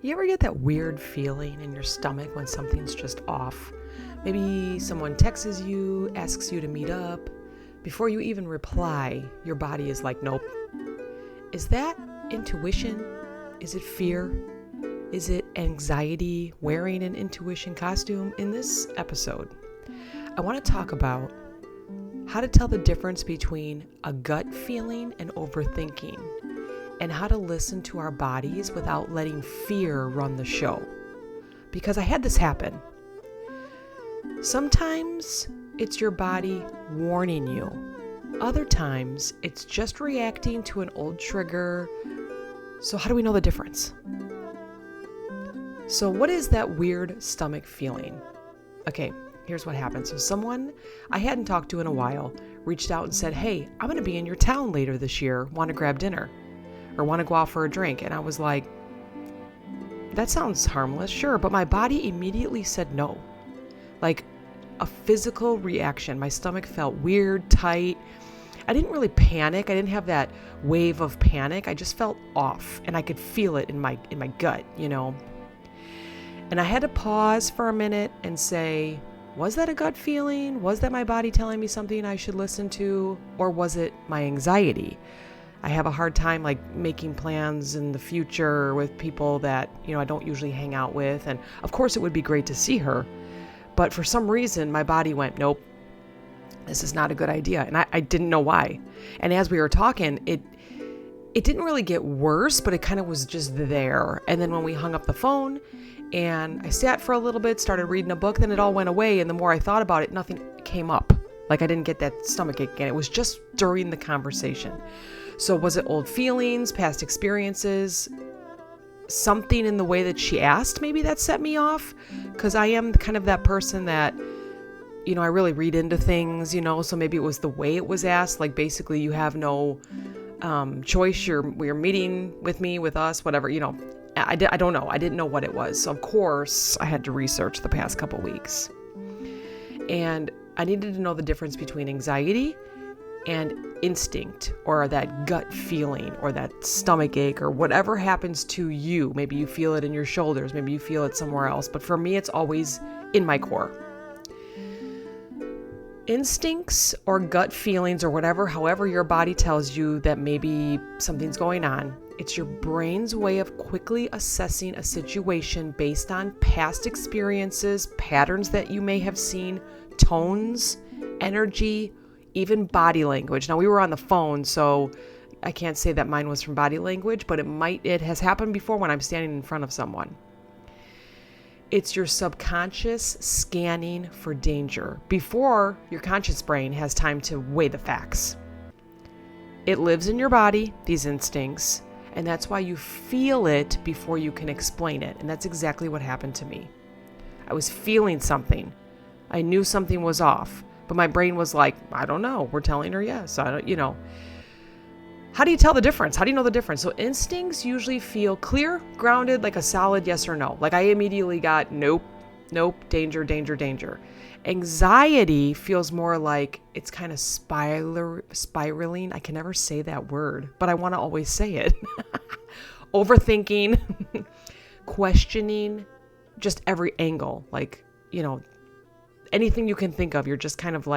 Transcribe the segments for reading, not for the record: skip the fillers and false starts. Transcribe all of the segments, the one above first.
You ever get that weird feeling in your stomach when something's just off? Maybe someone texts you, asks you to meet up. Before you even reply, your body is like, nope. Is that intuition? Is it fear? Is it anxiety wearing an intuition costume? In this episode, I want to talk about how to tell the difference between a gut feeling and overthinking, and how to listen to our bodies without letting fear run the show. Because I had this happen. Sometimes it's your body warning you. Other times it's just reacting to an old trigger. So how do we know the difference? So what is that weird stomach feeling? Okay, here's what happened. So someone I hadn't talked to in a while reached out and said, hey, I'm going to be in your town later this year. Want to grab dinner? Or want to go out for a drink? And I was like, that sounds harmless, sure. But my body immediately said no. Like a physical reaction. My stomach felt weird, tight. I didn't really panic. I didn't have that wave of panic. I just felt off, and I could feel it in my gut, And I had to pause for a minute and say, was that a gut feeling? Was that my body telling me something I should listen to? Or was it my anxiety? I have a hard time making plans in the future with people that, I don't usually hang out with. And of course it would be great to see her. But for some reason, my body went, nope, this is not a good idea. And I didn't know why. And as we were talking, it didn't really get worse, but it kind of was just there. And then when we hung up the phone and I sat for a little bit, started reading a book, then it all went away. And the more I thought about it, nothing came up. I didn't get that stomach ache again. It was just during the conversation. So was it old feelings, past experiences, something in the way that she asked maybe that set me off? Because I am kind of that person that, I really read into things, so maybe it was the way it was asked. Basically you have no choice. You're meeting with us, whatever, I don't know. I didn't know what it was. So of course I had to research the past couple weeks. And I needed to know the difference between anxiety and instinct, or that gut feeling, or that stomach ache, or whatever happens to you. Maybe you feel it in your shoulders, maybe you feel it somewhere else, but for me it's always in my core. Instincts or gut feelings or whatever, however your body tells you that maybe something's going on, it's your brain's way of quickly assessing a situation based on past experiences, patterns that you may have seen, tones, energy, even body language. Now we were on the phone, so I can't say that mine was from body language, but it has happened before when I'm standing in front of someone. It's your subconscious scanning for danger before your conscious brain has time to weigh the facts. It lives in your body, these instincts, and that's why you feel it before you can explain it. And that's exactly what happened to me. I was feeling something. I knew something was off, but my brain was like, I don't know. We're telling her yes. How do you tell the difference? How do you know the difference? So instincts usually feel clear, grounded, like a solid yes or no. I immediately got nope, danger, danger, danger. Anxiety feels more like it's kind of spiraling. I can never say that word, but I want to always say it. Overthinking, questioning, just every angle, anything you can think of, you're just kind of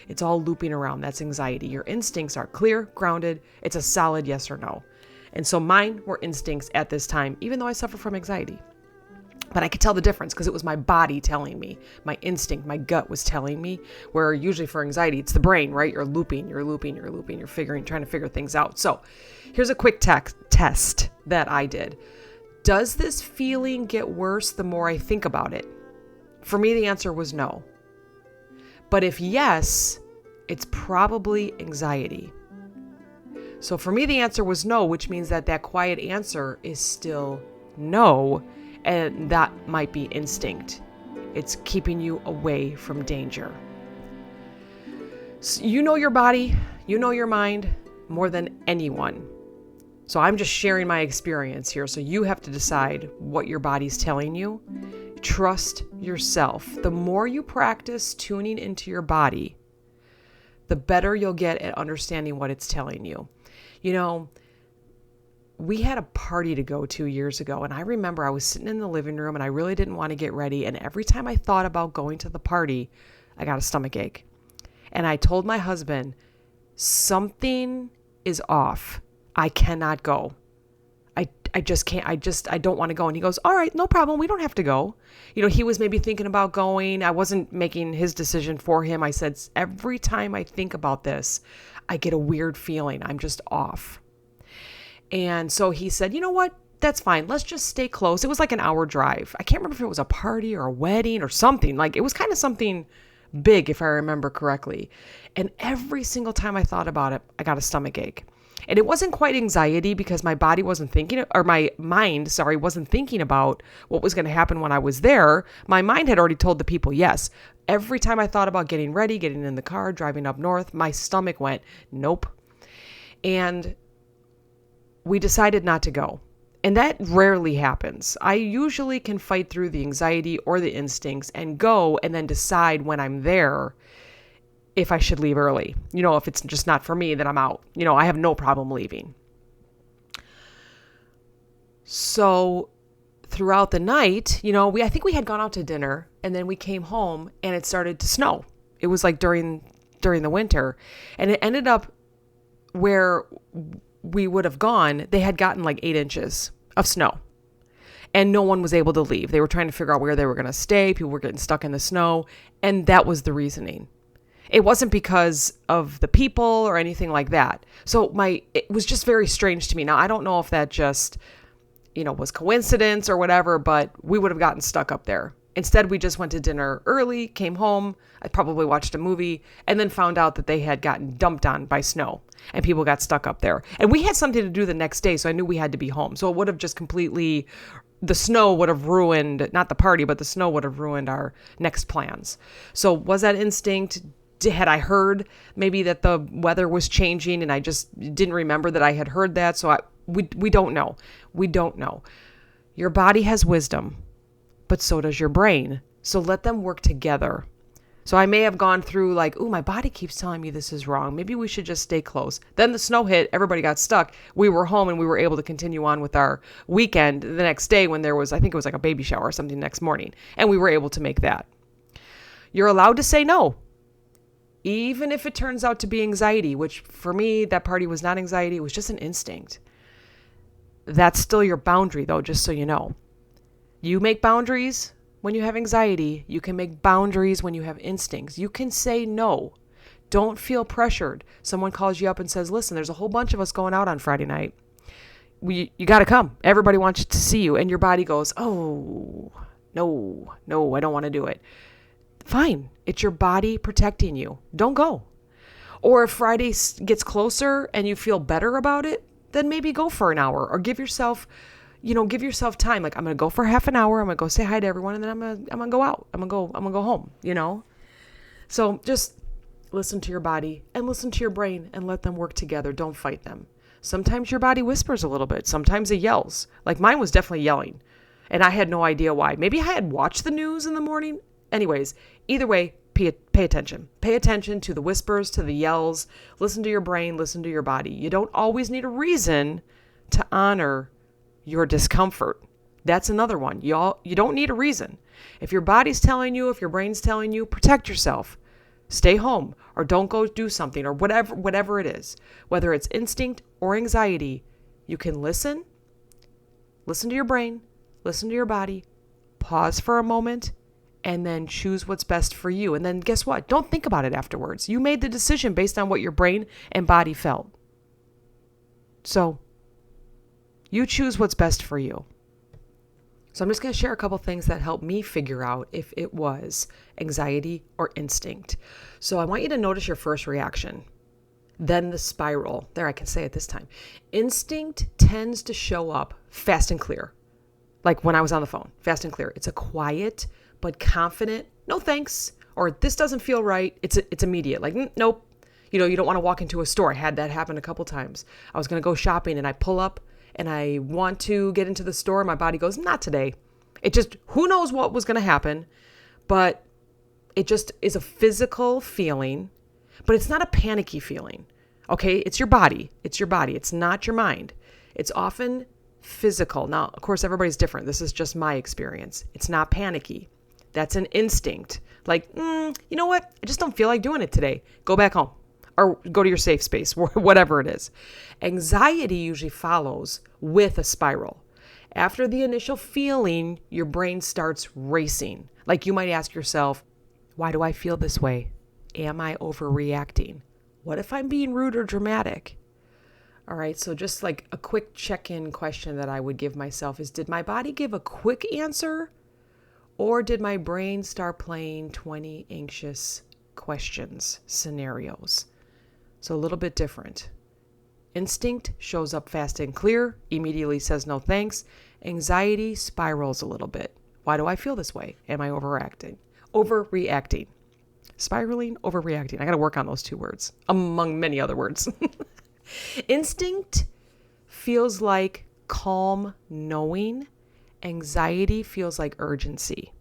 it's all looping around. That's anxiety. Your instincts are clear, grounded. It's a solid yes or no. And so mine were instincts at this time, even though I suffer from anxiety. But I could tell the difference because it was my body telling me, my instinct, my gut was telling me, where usually for anxiety, it's the brain, right? You're looping, you're trying to figure things out. So here's a quick test that I did. Does this feeling get worse the more I think about it? For me, the answer was no. But if yes, it's probably anxiety. So for me, the answer was no, which means that quiet answer is still no. And that might be instinct. It's keeping you away from danger. So you know your body, you know your mind more than anyone. So I'm just sharing my experience here. So you have to decide what your body's telling you. Trust yourself. The more you practice tuning into your body, the better you'll get at understanding what it's telling you. we had a party to go to years ago. And I remember I was sitting in the living room and I really didn't want to get ready. And every time I thought about going to the party, I got a stomach ache. And I told my husband, something is off. I cannot go. I just can't. I don't want to go. And he goes, all right, no problem. We don't have to go. He was maybe thinking about going. I wasn't making his decision for him. I said, every time I think about this, I get a weird feeling. I'm just off. And so he said, you know what? That's fine. Let's just stay close. It was like an hour drive. I can't remember if it was a party or a wedding or something. Like it was kind of something big, if I remember correctly. And every single time I thought about it, I got a stomach ache. And it wasn't quite anxiety because my body wasn't thinking, or my mind, wasn't thinking about what was going to happen when I was there. My mind had already told the people yes. Every time I thought about getting ready, getting in the car, driving up north, my stomach went, nope. And we decided not to go. And that rarely happens. I usually can fight through the anxiety or the instincts and go and then decide when I'm there if I should leave early. If it's just not for me, then I'm out. I have no problem leaving. So throughout the night, I think we had gone out to dinner and then we came home and it started to snow. It was like during the winter, and it ended up where we would have gone, they had gotten like 8 inches of snow and no one was able to leave. They were trying to figure out where they were going to stay. People were getting stuck in the snow. And that was the reasoning. It wasn't because of the people or anything like that. So it was just very strange to me. Now, I don't know if that just, was coincidence or whatever, but we would have gotten stuck up there. Instead, we just went to dinner early, came home. I probably watched a movie and then found out that they had gotten dumped on by snow and people got stuck up there. And we had something to do the next day, so I knew we had to be home. So it would have just the snow would have ruined, not the party, but the snow would have ruined our next plans. So was that instinct? Had I heard maybe that the weather was changing and I just didn't remember that I had heard that? So we don't know. We don't know. Your body has wisdom, but so does your brain. So let them work together. So I may have gone through like, ooh, my body keeps telling me this is wrong. Maybe we should just stay close. Then the snow hit. Everybody got stuck. We were home and we were able to continue on with our weekend the next day when there was, I think it was like a baby shower or something next morning. And we were able to make that. You're allowed to say no. Even if it turns out to be anxiety, which for me, that party was not anxiety. It was just an instinct. That's still your boundary though, just so you know. You make boundaries when you have anxiety. You can make boundaries when you have instincts. You can say no. Don't feel pressured. Someone calls you up and says, listen, there's a whole bunch of us going out on Friday night. You got to come. Everybody wants to see you. And your body goes, oh, no, I don't want to do it. Fine. It's your body protecting you. Don't go. Or if Friday gets closer and you feel better about it, then maybe go for an hour or give yourself time. Like, I'm going to go for half an hour. I'm going to go say hi to everyone and then I'm going to go out. I'm going to go home, So just listen to your body and listen to your brain and let them work together. Don't fight them. Sometimes your body whispers a little bit. Sometimes it yells. Like mine was definitely yelling and I had no idea why. Maybe I had watched the news in the morning. Anyways, either way, pay attention. Pay attention to the whispers, to the yells. Listen to your brain, listen to your body. You don't always need a reason to honor your discomfort. That's another one. You don't need a reason. If your body's telling you, if your brain's telling you, protect yourself. Stay home or don't go do something or whatever it is. Whether it's instinct or anxiety, you can listen to your brain, listen to your body, pause for a moment, and then choose what's best for you. And then guess what? Don't think about it afterwards. You made the decision based on what your brain and body felt. So you choose what's best for you. So I'm just going to share a couple things that helped me figure out if it was anxiety or instinct. So I want you to notice your first reaction, then the spiral. There, I can say it this time. Instinct tends to show up fast and clear. Like when I was on the phone, fast and clear. It's a quiet but confident, no thanks, or this doesn't feel right. It's immediate. Like, nope. You don't want to walk into a store. I had that happen a couple times. I was going to go shopping and I pull up and I want to get into the store. My body goes, not today. It just, who knows what was going to happen, but it just is a physical feeling, but it's not a panicky feeling. Okay. It's your body. It's your body. It's not your mind. It's often physical. Now, of course, everybody's different. This is just my experience. It's not panicky. That's an instinct. Like, you know what? I just don't feel like doing it today. Go back home or go to your safe space, whatever it is. Anxiety usually follows with a spiral. After the initial feeling, your brain starts racing. Like you might ask yourself, why do I feel this way? Am I overreacting? What if I'm being rude or dramatic? All right, so just like a quick check-in question that I would give myself is, did my body give a quick answer, or did my brain start playing 20 anxious questions, scenarios? So a little bit different. Instinct shows up fast and clear, immediately says no thanks. Anxiety spirals a little bit. Why do I feel this way? Am I overreacting? Spiraling, overreacting. I got to work on those two words, among many other words. Instinct feels like calm knowing. Anxiety feels like urgency.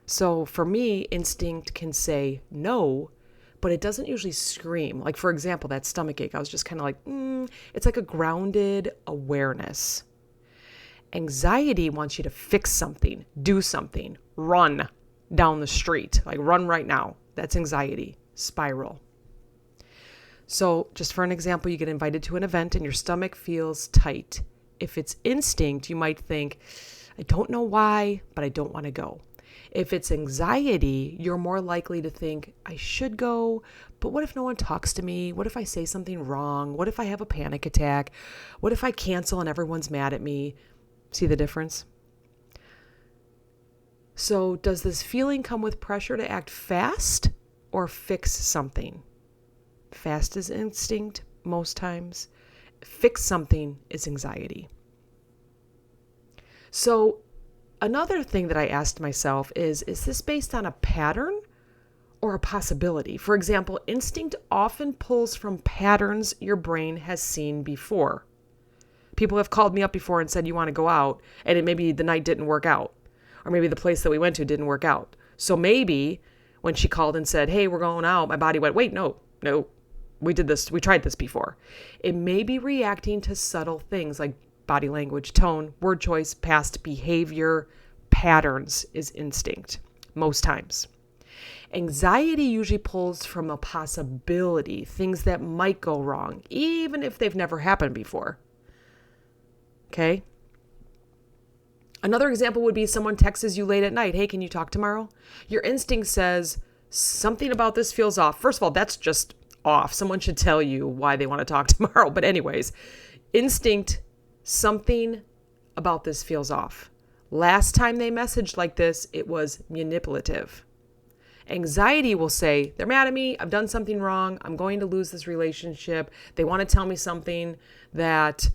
So for me, instinct can say no, but it doesn't usually scream. Like, for example, that stomach ache, I was just kind of like, it's like a grounded awareness. Anxiety wants you to fix something, do something, run down the street, like run right now. That's anxiety, spiral. So just for an example, you get invited to an event and your stomach feels tight. If it's instinct, you might think, I don't know why, but I don't want to go. If it's anxiety, you're more likely to think, I should go, but what if no one talks to me? What if I say something wrong? What if I have a panic attack? What if I cancel and everyone's mad at me? See the difference? So does this feeling come with pressure to act fast or fix something? Fast is instinct most times. Fix something is anxiety. So another thing that I asked myself is this based on a pattern or a possibility? For example, instinct often pulls from patterns your brain has seen before. People have called me up before and said, you want to go out, and maybe the night didn't work out, or maybe the place that we went to didn't work out. So maybe when she called and said, hey, we're going out, my body went, wait, no, we did this, we tried this before. It may be reacting to subtle things like body language, tone, word choice, past behavior, patterns is instinct most times. Anxiety usually pulls from a possibility, things that might go wrong, even if they've never happened before. Okay? Another example would be someone texts you late at night, hey, can you talk tomorrow? Your instinct says something about this feels off. First of all, that's just off. Someone should tell you why they want to talk tomorrow. But anyways, instinct, something about this feels off. Last time they messaged like this, it was manipulative. Anxiety will say, they're mad at me. I've done something wrong. I'm going to lose this relationship. They want to tell me something that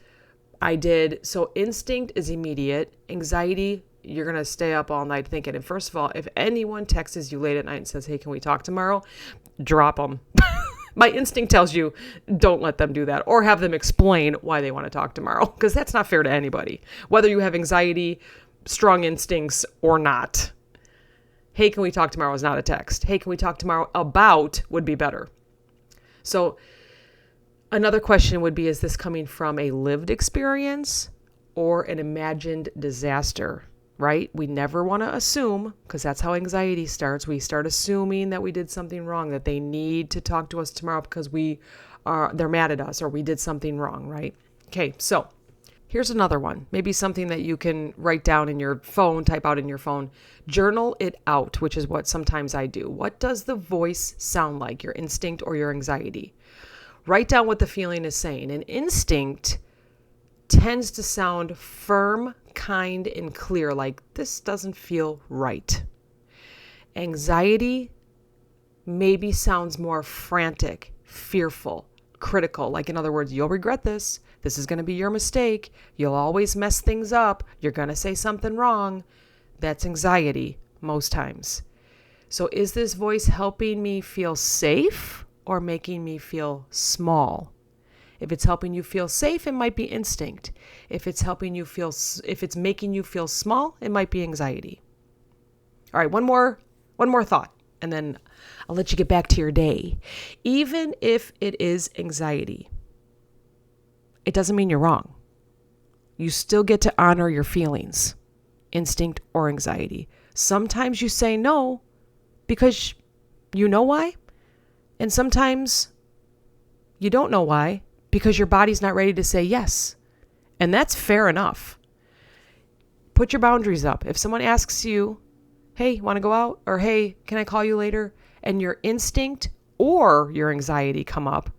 I did. So instinct is immediate. Anxiety, you're going to stay up all night thinking. And first of all, if anyone texts you late at night and says, hey, can we talk tomorrow? Drop them. My instinct tells you don't let them do that, or have them explain why they want to talk tomorrow, because that's not fair to anybody, whether you have anxiety, strong instincts, or not. Hey, can we talk tomorrow is not a text. Hey, can we talk tomorrow about would be better. So another question would be, is this coming from a lived experience or an imagined disaster, right? We never want to assume, because that's how anxiety starts. We start assuming that we did something wrong, that they need to talk to us tomorrow because they're mad at us or we did something wrong, right? Okay, so here's another one. Maybe something that you can write down in your phone, type out in your phone. Journal it out, which is what sometimes I do. What does the voice sound like, your instinct or your anxiety? Write down what the feeling is saying. An instinct tends to sound firm, kind, and clear, like this doesn't feel right. Anxiety maybe sounds more frantic, fearful, critical, like in other words, you'll regret this. This is going to be your mistake. You'll always mess things up. You're going to say something wrong. That's anxiety most times. So is this voice helping me feel safe or making me feel small? If it's helping you feel safe, it might be instinct. If it's making you feel small, it might be anxiety. All right, one more thought, and then I'll let you get back to your day. Even if it is anxiety, it doesn't mean you're wrong. You still get to honor your feelings, instinct or anxiety. Sometimes you say no because you know why. And sometimes you don't know why because your body's not ready to say yes. And that's fair enough. Put your boundaries up. If someone asks you, hey, want to go out? Or hey, can I call you later? And your instinct or your anxiety come up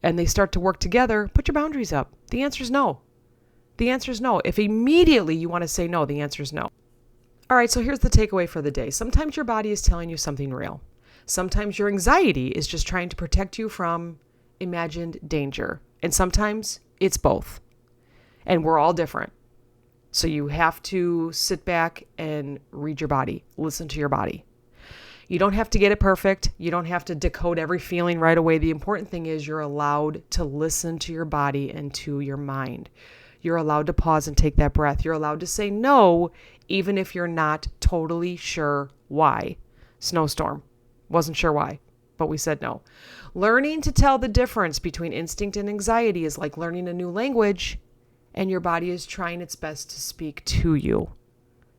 and they start to work together, put your boundaries up. The answer is no. The answer is no. If immediately you want to say no, the answer is no. All right, so here's the takeaway for the day. Sometimes your body is telling you something real. Sometimes your anxiety is just trying to protect you from imagined danger. And sometimes it's both. And we're all different. So you have to sit back and read your body, listen to your body. You don't have to get it perfect. You don't have to decode every feeling right away. The important thing is you're allowed to listen to your body and to your mind. You're allowed to pause and take that breath. You're allowed to say no, even if you're not totally sure why. Snowstorm. Wasn't sure why, but we said no. Learning to tell the difference between instinct and anxiety is like learning a new language, and your body is trying its best to speak to you.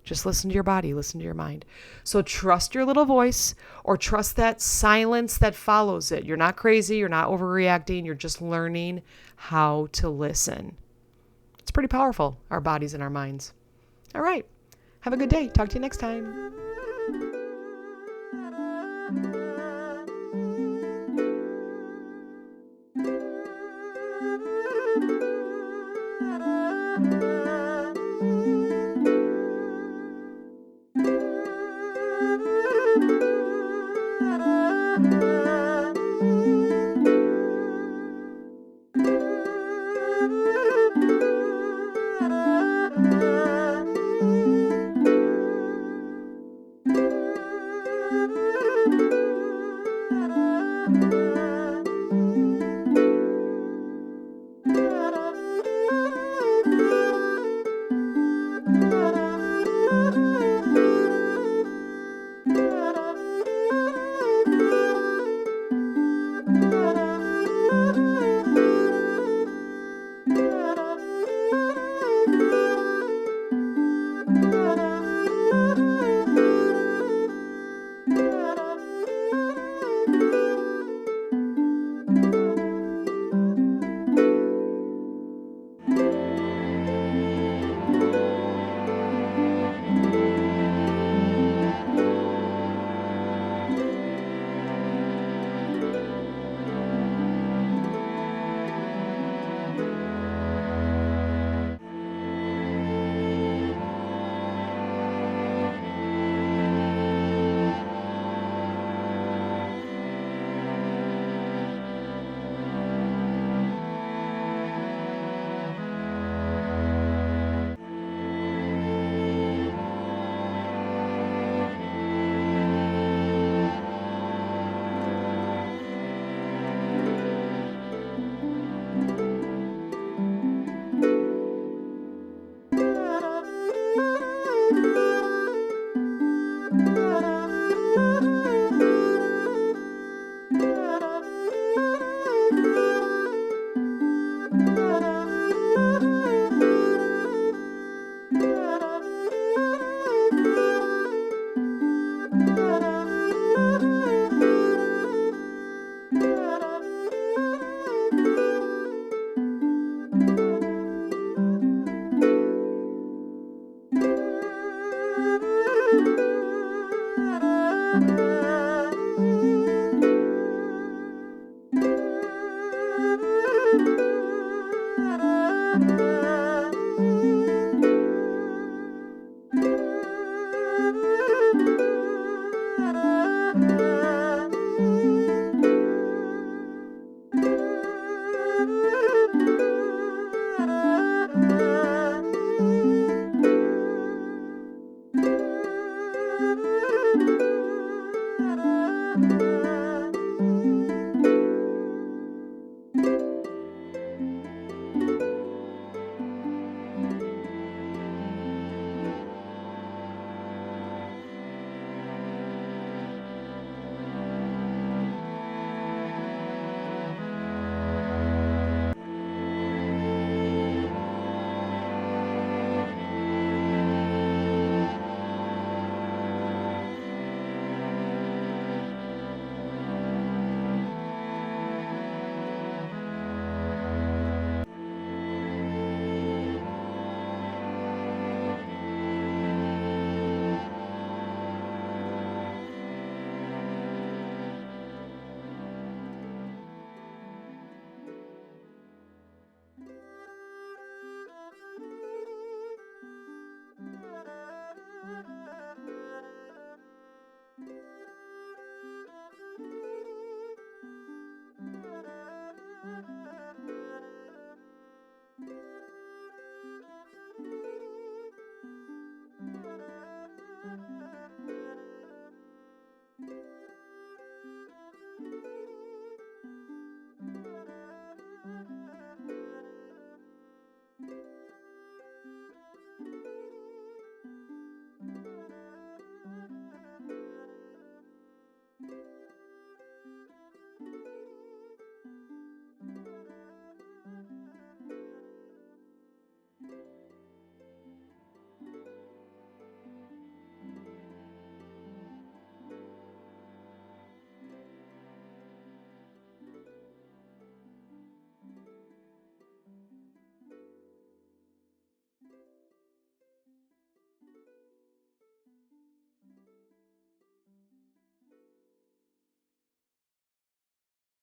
Just listen to your body, listen to your mind. So trust your little voice, or trust that silence that follows it. You're not crazy, you're not overreacting, you're just learning how to listen. It's pretty powerful, our bodies and our minds. All right, have a good day. Talk to you next time.